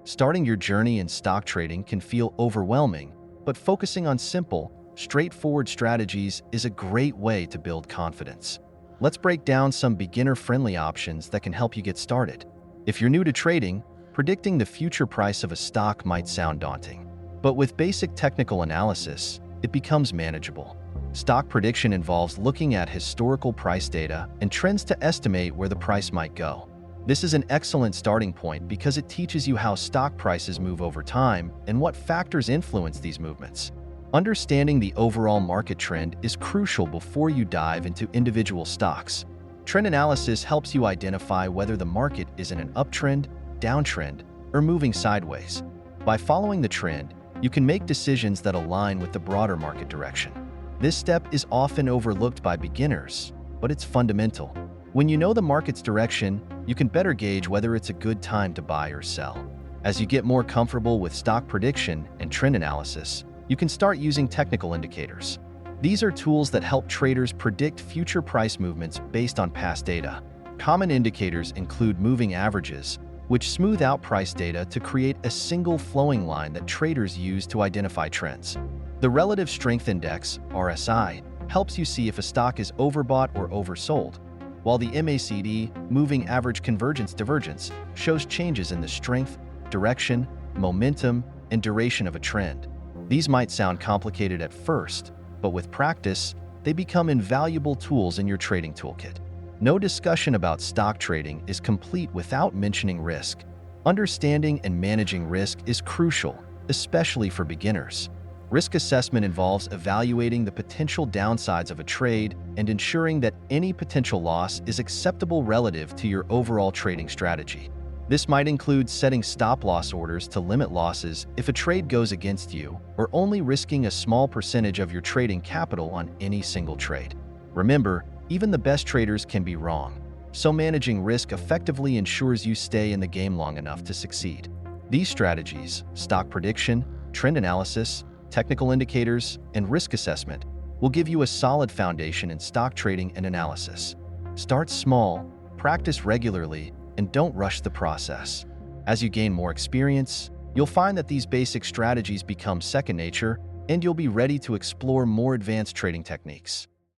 Starting your journey in stock trading can feel overwhelming, but focusing on simple, straightforward strategies is a great way to build confidence. Let's break down some beginner-friendly options that can help you get started. If you're new to trading, predicting the future price of a stock might sound daunting. But with basic technical analysis, it becomes manageable. Stock prediction involves looking at historical price data and trends to estimate where the price might go. This is an excellent starting point because it teaches you how stock prices move over time and what factors influence these movements. Understanding the overall market trend is crucial before you dive into individual stocks. Trend analysis helps you identify whether the market is in an uptrend, downtrend, or moving sideways. By following the trend, you can make decisions that align with the broader market direction. This step is often overlooked by beginners, but it's fundamental. When you know the market's direction, you can better gauge whether it's a good time to buy or sell. As you get more comfortable with stock prediction and trend analysis, you can start using technical indicators. These are tools that help traders predict future price movements based on past data. Common indicators include moving averages, which smooth out price data to create a single flowing line that traders use to identify trends. The Relative Strength Index, RSI, helps you see if a stock is overbought or oversold, while the MACD, Moving Average Convergence Divergence, shows changes in the strength, direction, momentum, and duration of a trend. These might sound complicated at first, but with practice, they become invaluable tools in your trading toolkit. No discussion about stock trading is complete without mentioning risk. Understanding and managing risk is crucial, especially for beginners. Risk assessment involves evaluating the potential downsides of a trade and ensuring that any potential loss is acceptable relative to your overall trading strategy. This might include setting stop-loss orders to limit losses if a trade goes against you, or only risking a small percentage of your trading capital on any single trade. Remember, even the best traders can be wrong, so managing risk effectively ensures you stay in the game long enough to succeed. These strategies, stock prediction, trend analysis, technical indicators, and risk assessment, will give you a solid foundation in stock trading and analysis. Start small, practice regularly, and don't rush the process. As you gain more experience, you'll find that these basic strategies become second nature, and you'll be ready to explore more advanced trading techniques.